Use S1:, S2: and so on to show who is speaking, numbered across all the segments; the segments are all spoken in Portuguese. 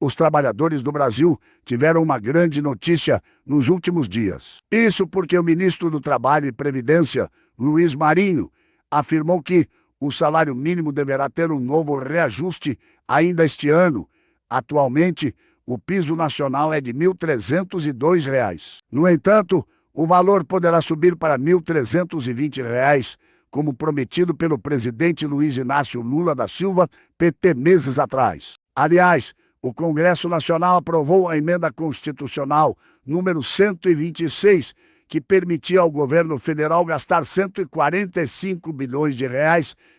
S1: Os trabalhadores do Brasil tiveram uma grande notícia nos últimos dias. Isso porque o ministro do Trabalho e Previdência, Luiz Marinho, afirmou que o salário mínimo deverá ter um novo reajuste ainda este ano. Atualmente, o piso nacional é de R$ 1.302. No entanto, o valor poderá subir para R$ 1.320, como prometido pelo presidente Luiz Inácio Lula da Silva, PT, meses atrás. Aliás, o Congresso Nacional aprovou a emenda constitucional número 126, que permitia ao governo federal gastar R$ 145 bilhões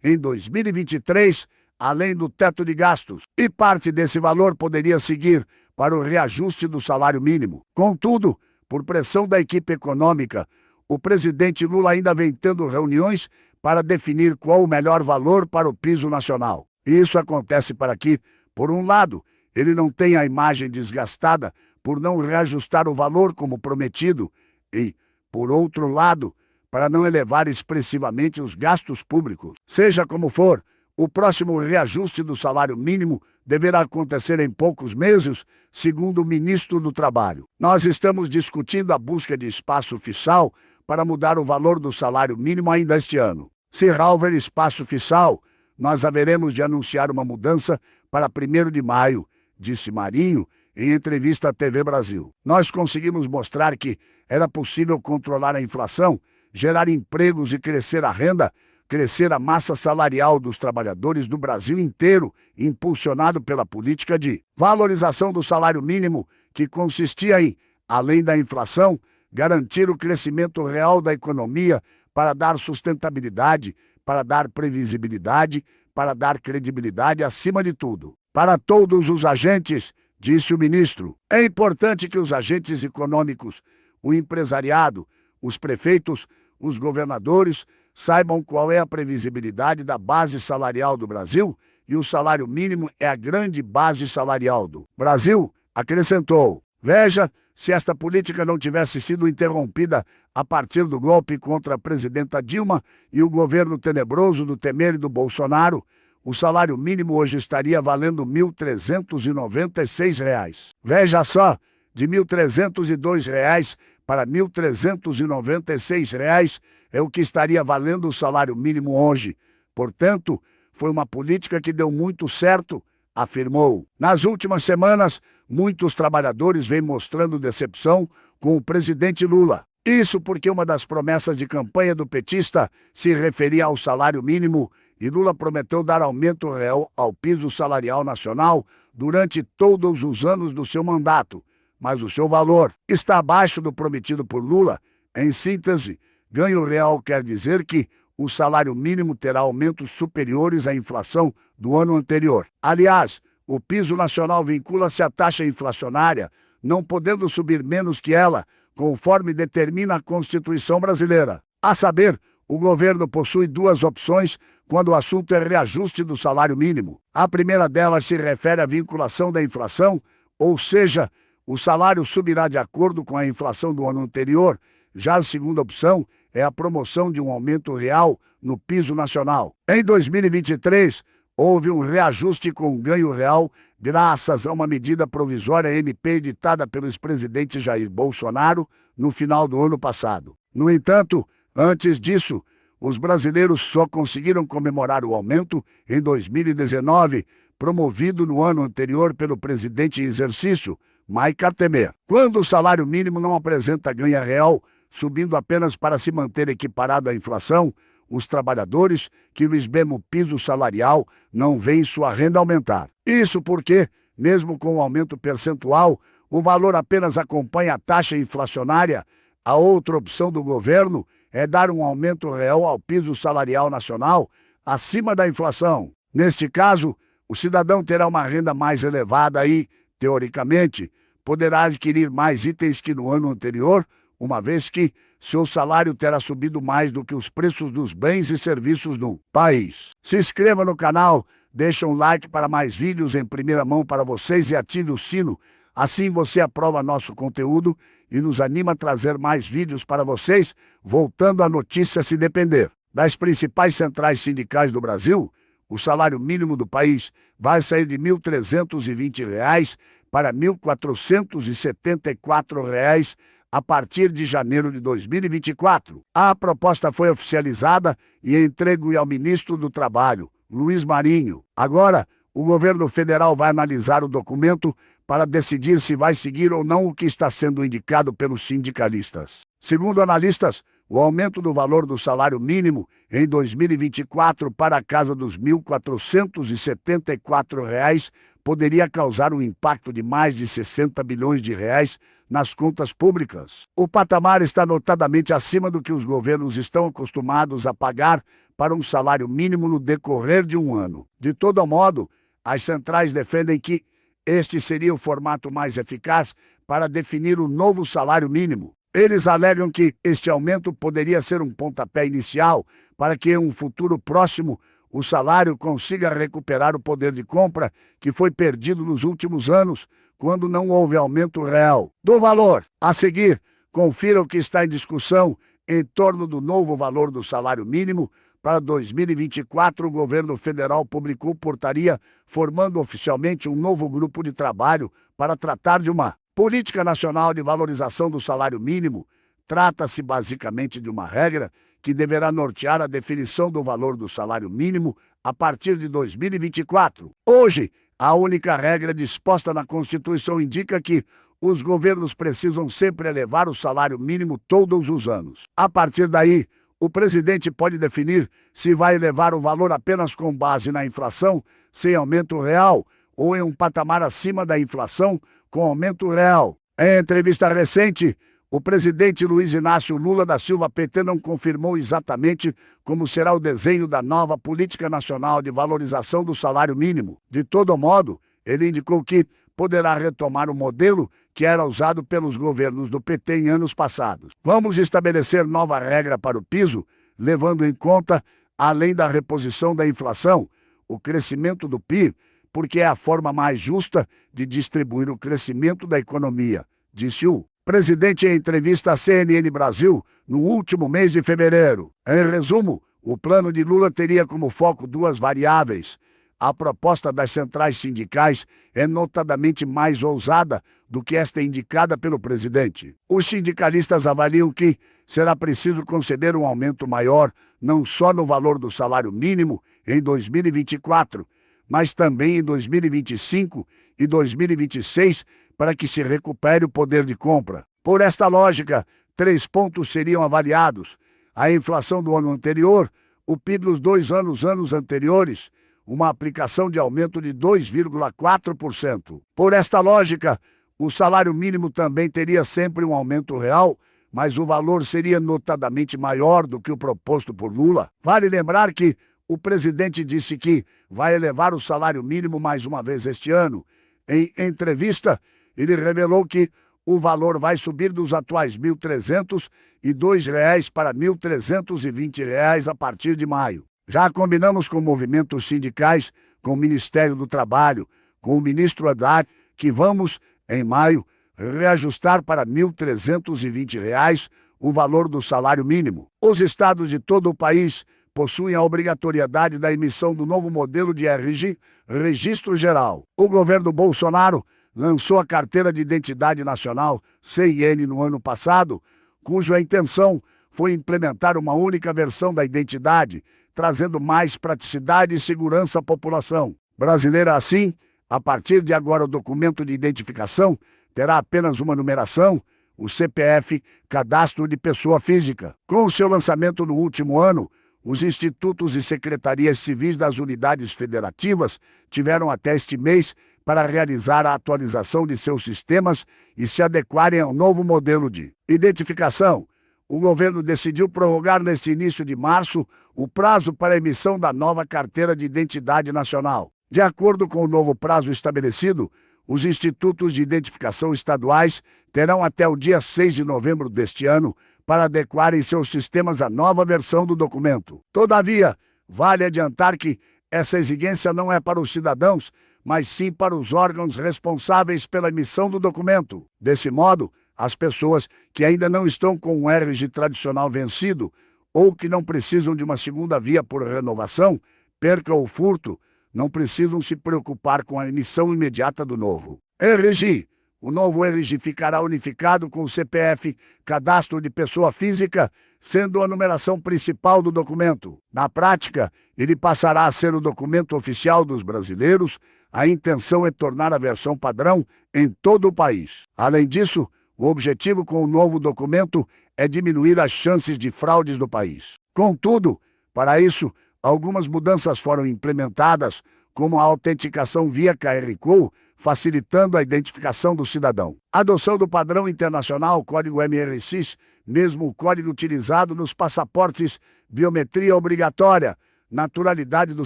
S1: em 2023, além do teto de gastos, e parte desse valor poderia seguir para o reajuste do salário mínimo. Contudo, por pressão da equipe econômica, o presidente Lula ainda vem tendo reuniões para definir qual o melhor valor para o piso nacional. Isso acontece para que, por um lado, ele não tenha a imagem desgastada por não reajustar o valor como prometido e, por outro lado, para não elevar expressivamente os gastos públicos. Seja como for, o próximo reajuste do salário mínimo deverá acontecer em poucos meses, segundo o ministro do Trabalho. Nós estamos discutindo a busca de espaço fiscal para mudar o valor do salário mínimo ainda este ano. Se houver espaço fiscal, nós haveremos de anunciar uma mudança para 1º de maio, disse Marinho em entrevista à TV Brasil. Nós conseguimos mostrar que era possível controlar a inflação, gerar empregos e crescer a renda, crescer a massa salarial dos trabalhadores do Brasil inteiro, impulsionado pela política de valorização do salário mínimo, que consistia em, além da inflação, garantir o crescimento real da economia para dar sustentabilidade, para dar previsibilidade, para dar credibilidade acima de tudo. Para todos os agentes, disse o ministro, é importante que os agentes econômicos, o empresariado, os prefeitos, os governadores saibam qual é a previsibilidade da base salarial do Brasil, e o salário mínimo é a grande base salarial do Brasil, acrescentou. Veja, se esta política não tivesse sido interrompida a partir do golpe contra a presidenta Dilma e o governo tenebroso do Temer e do Bolsonaro, o salário mínimo hoje estaria valendo R$ 1.396. Veja só, de R$ 1.302 para R$ 1.396 é o que estaria valendo o salário mínimo hoje. Portanto, foi uma política que deu muito certo, afirmou. Nas últimas semanas, muitos trabalhadores vêm mostrando decepção com o presidente Lula. Isso porque uma das promessas de campanha do petista se referia ao salário mínimo e Lula prometeu dar aumento real ao piso salarial nacional durante todos os anos do seu mandato. Mas o seu valor está abaixo do prometido por Lula. Em síntese, ganho real quer dizer que o salário mínimo terá aumentos superiores à inflação do ano anterior. Aliás, o piso nacional vincula-se à taxa inflacionária, não podendo subir menos que ela, conforme determina a Constituição brasileira. A saber, o governo possui duas opções quando o assunto é reajuste do salário mínimo. A primeira delas se refere à vinculação da inflação, ou seja, o salário subirá de acordo com a inflação do ano anterior. Já a segunda opção é a promoção de um aumento real no piso nacional. Em 2023, houve um reajuste com ganho real graças a uma medida provisória MP editada pelo ex-presidente Jair Bolsonaro no final do ano passado. No entanto, antes disso, os brasileiros só conseguiram comemorar o aumento em 2019, promovido no ano anterior pelo presidente em exercício, Michel Temer. Quando o salário mínimo não apresenta ganho real, subindo apenas para se manter equiparado à inflação, os trabalhadores que no mesmo piso salarial não veem sua renda aumentar. Isso porque, mesmo com o aumento percentual, o valor apenas acompanha a taxa inflacionária. A outra opção do governo é dar um aumento real ao piso salarial nacional acima da inflação. Neste caso, o cidadão terá uma renda mais elevada e, teoricamente, poderá adquirir mais itens que no ano anterior, uma vez que seu salário terá subido mais do que os preços dos bens e serviços no país. Se inscreva no canal, deixe um like para mais vídeos em primeira mão para vocês e ative o sino. Assim você aprova nosso conteúdo e nos anima a trazer mais vídeos para vocês, voltando à notícia se depender. Das principais centrais sindicais do Brasil, o salário mínimo do país vai sair de R$ 1.320 para R$ 1.474 a partir de janeiro de 2024. A proposta foi oficializada e entregue ao ministro do Trabalho, Luiz Marinho. Agora, o governo federal vai analisar o documento para decidir se vai seguir ou não o que está sendo indicado pelos sindicalistas. Segundo analistas, o aumento do valor do salário mínimo em 2024 para a casa dos R$ 1.474 poderia causar um impacto de mais de 60 bilhões de reais nas contas públicas. O patamar está notadamente acima do que os governos estão acostumados a pagar para um salário mínimo no decorrer de um ano. De todo modo, as centrais defendem que este seria o formato mais eficaz para definir o novo salário mínimo. Eles alegam que este aumento poderia ser um pontapé inicial para que, em um futuro próximo, o salário consiga recuperar o poder de compra que foi perdido nos últimos anos, quando não houve aumento real do valor. A seguir, confira o que está em discussão em torno do novo valor do salário mínimo. Para 2024, o governo federal publicou portaria formando oficialmente um novo grupo de trabalho para tratar de uma Política Nacional de Valorização do Salário Mínimo. Trata-se basicamente de uma regra que deverá nortear a definição do valor do salário mínimo a partir de 2024. Hoje, a única regra disposta na Constituição indica que os governos precisam sempre elevar o salário mínimo todos os anos. A partir daí, o presidente pode definir se vai elevar o valor apenas com base na inflação, sem aumento real, ou em um patamar acima da inflação, com aumento real. Em entrevista recente, o presidente Luiz Inácio Lula da Silva, PT, não confirmou exatamente como será o desenho da nova Política Nacional de Valorização do Salário Mínimo. De todo modo, ele indicou que poderá retomar o modelo que era usado pelos governos do PT em anos passados. Vamos estabelecer nova regra para o piso, levando em conta, além da reposição da inflação, o crescimento do PIB, porque é a forma mais justa de distribuir o crescimento da economia, disse o presidente em entrevista à CNN Brasil no último mês de fevereiro. Em resumo, o plano de Lula teria como foco duas variáveis. A proposta das centrais sindicais é notadamente mais ousada do que esta indicada pelo presidente. Os sindicalistas avaliam que será preciso conceder um aumento maior, não só no valor do salário mínimo em 2024, mas também em 2025 e 2026, para que se recupere o poder de compra. Por esta lógica, 3 pontos seriam avaliados: a inflação do ano anterior, o PIB dos 2 anos anteriores, uma aplicação de aumento de 2,4%. Por esta lógica, o salário mínimo também teria sempre um aumento real, mas o valor seria notadamente maior do que o proposto por Lula. Vale lembrar que o presidente disse que vai elevar o salário mínimo mais uma vez este ano. Em entrevista, ele revelou que o valor vai subir dos atuais R$ 1.302 para R$ 1.320 a partir de maio. Já combinamos com movimentos sindicais, com o Ministério do Trabalho, com o ministro Haddad, que vamos, em maio, reajustar para R$ 1.320 o valor do salário mínimo. Os estados de todo o país possuem a obrigatoriedade da emissão do novo modelo de RG, Registro Geral. O governo Bolsonaro lançou a Carteira de Identidade Nacional, CIN, no ano passado, cuja intenção foi implementar uma única versão da identidade, trazendo mais praticidade e segurança à população brasileira. Assim, a partir de agora, o documento de identificação terá apenas uma numeração, o CPF, Cadastro de Pessoa Física. Com o seu lançamento no último ano, os institutos e secretarias civis das unidades federativas tiveram até este mês para realizar a atualização de seus sistemas e se adequarem ao novo modelo de identificação. O governo decidiu prorrogar neste início de março o prazo para a emissão da nova Carteira de Identidade Nacional. De acordo com o novo prazo estabelecido, os institutos de identificação estaduais terão até o dia 6 de novembro deste ano para adequarem seus sistemas à nova versão do documento. Todavia, vale adiantar que essa exigência não é para os cidadãos, mas sim para os órgãos responsáveis pela emissão do documento. Desse modo, as pessoas que ainda não estão com um RG tradicional vencido ou que não precisam de uma segunda via por renovação, perca ou furto, não precisam se preocupar com a emissão imediata do novo RG. O novo RG ficará unificado com o CPF, cadastro de pessoa física, sendo a numeração principal do documento. Na prática, ele passará a ser o documento oficial dos brasileiros. A intenção é tornar a versão padrão em todo o país. Além disso, o objetivo com o novo documento é diminuir as chances de fraudes no país. Contudo, para isso, algumas mudanças foram implementadas, como a autenticação via QR Code, facilitando a identificação do cidadão. A adoção do padrão internacional Código MRCIS, mesmo o código utilizado nos passaportes, biometria obrigatória, naturalidade do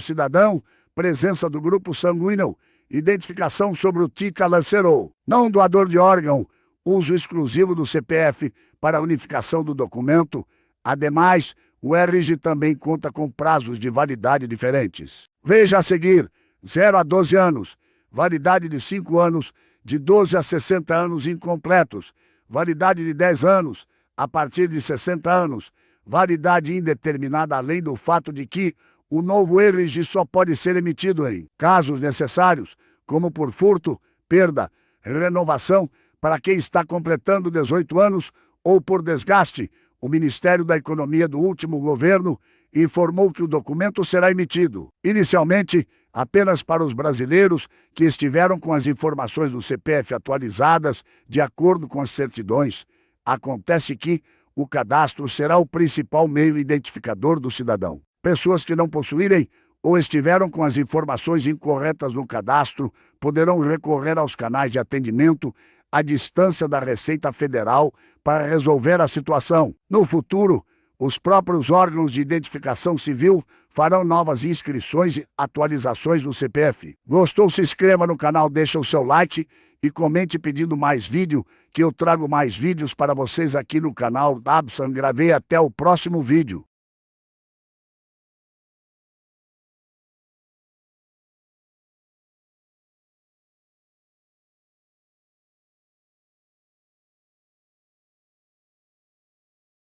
S1: cidadão, presença do grupo sanguíneo, identificação sobre o TICA lancerou. Não doador de órgão, uso exclusivo do CPF para a unificação do documento. Ademais, o RG também conta com prazos de validade diferentes. Veja a seguir: 0 a 12 anos, validade de 5 anos, de 12 a 60 anos incompletos, validade de 10 anos, a partir de 60 anos, validade indeterminada, além do fato de que o novo RG só pode ser emitido em casos necessários, como por furto, perda, renovação, para quem está completando 18 anos ou por desgaste. O Ministério da Economia do último governo informou que o documento será emitido, inicialmente, apenas para os brasileiros que estiveram com as informações do CPF atualizadas de acordo com as certidões. Acontece que o cadastro será o principal meio identificador do cidadão. Pessoas que não possuírem ou estiveram com as informações incorretas no cadastro poderão recorrer aos canais de atendimento à distância da Receita Federal para resolver a situação. No futuro, os próprios órgãos de identificação civil farão novas inscrições e atualizações no CPF. Gostou? Se inscreva no canal, deixa o seu like e comente pedindo mais vídeo, que eu trago mais vídeos para vocês aqui no canal Dabsan Gravei. Até o próximo vídeo.